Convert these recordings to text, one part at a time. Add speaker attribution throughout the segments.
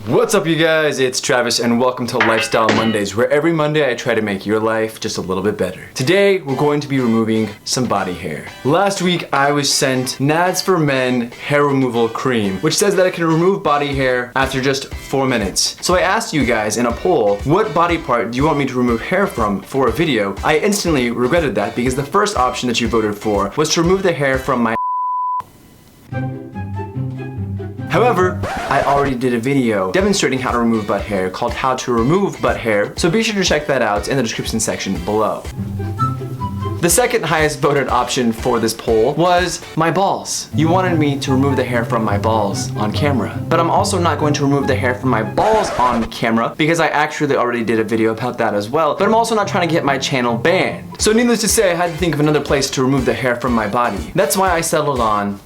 Speaker 1: What's up, you guys? It's Travis and welcome to Lifestyle Mondays, where every Monday I try to make your life just a little bit better. Today we're going to be removing some body hair. Last week I was sent Nads for Men hair removal cream, which says that it can remove body hair after just 4 minutes. So I asked you guys in a poll, what body part do you want me to remove hair from for a video? I instantly regretted that because the first option that you voted for was to remove the hair from my However, I already did a video demonstrating how to remove butt hair called How to Remove Butt Hair, so be sure to check that out in the description section below. The second highest voted option for this poll was my balls. You wanted me to remove the hair from my balls on camera. But I'm also not going to remove the hair from my balls on camera because I actually already did a video about that as well. But I'm also not trying to get my channel banned. So needless to say, I had to think of another place to remove the hair from my body. That's why I settled on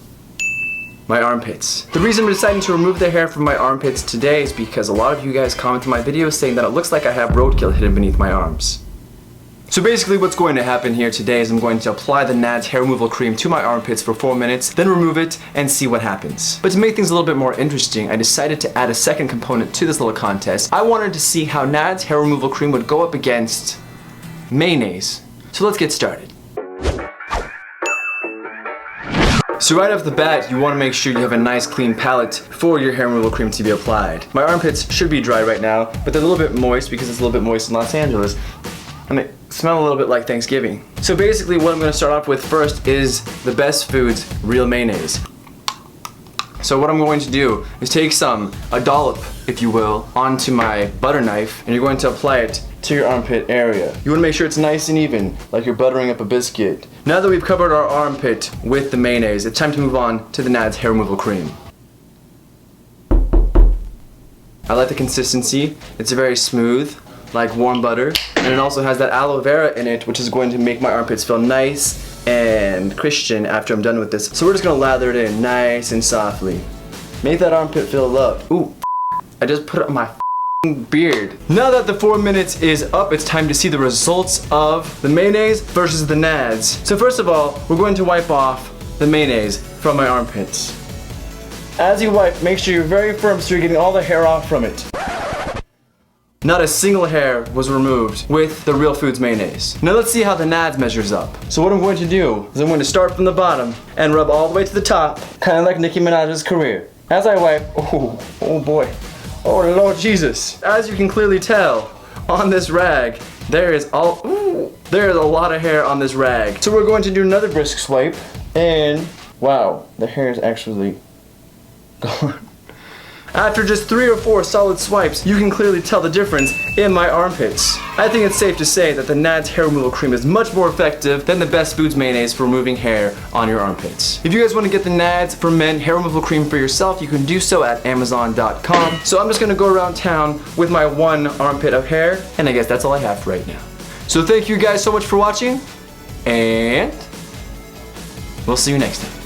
Speaker 1: my armpits. The reason I'm deciding to remove the hair from my armpits today is because a lot of you guys commented my videos saying that it looks like I have roadkill hidden beneath my arms. So basically what's going to happen here today is I'm going to apply the Nads hair removal cream to my armpits for 4 minutes, then remove it and see what happens. But to make things a little bit more interesting, I decided to add a second component to this little contest. I wanted to see how Nads hair removal cream would go up against mayonnaise. So let's get started. So right off the bat, you want to make sure you have a nice clean palette for your hair removal cream to be applied. My armpits should be dry right now, but they're a little bit moist because it's a little bit moist in Los Angeles. And they smell a little bit like Thanksgiving. So basically what I'm going to start off with first is the Best Foods real mayonnaise. So what I'm going to do is take a dollop, if you will, onto my butter knife, and you're going to apply it to your armpit area. You want to make sure it's nice and even, like you're buttering up a biscuit. Now that we've covered our armpit with the mayonnaise, it's time to move on to the Nads hair removal cream. I like the consistency. It's very smooth, like warm butter, and it also has that aloe vera in it, which is going to make my armpits feel nice and Christian after I'm done with this. So we're just gonna lather it in nice and softly. Make that armpit feel loved. Ooh, I just put it on my beard. Now that the 4 minutes is up, it's time to see the results of the mayonnaise versus the Nads. So first of all, we're going to wipe off the mayonnaise from my armpits. As you wipe, make sure you're very firm so you're getting all the hair off from it. Not a single hair was removed with the Real Foods mayonnaise. Now let's see how the Nads measures up. So what I'm going to do is I'm going to start from the bottom and rub all the way to the top, kind of like Nicki Minaj's career. As I wipe, oh boy. Oh Lord Jesus. As you can clearly tell on this rag, there is a lot of hair on this rag. So we're going to do another brisk swipe, and wow, the hair is actually gone. After just 3 or 4 solid swipes, you can clearly tell the difference in my armpits. I think it's safe to say that the Nads hair removal cream is much more effective than the Best Foods mayonnaise for removing hair on your armpits. If you guys want to get the Nads for Men hair removal cream for yourself, you can do so at Amazon.com. So I'm just going to go around town with my one armpit of hair, and I guess that's all I have for right now. So thank you guys so much for watching, and we'll see you next time.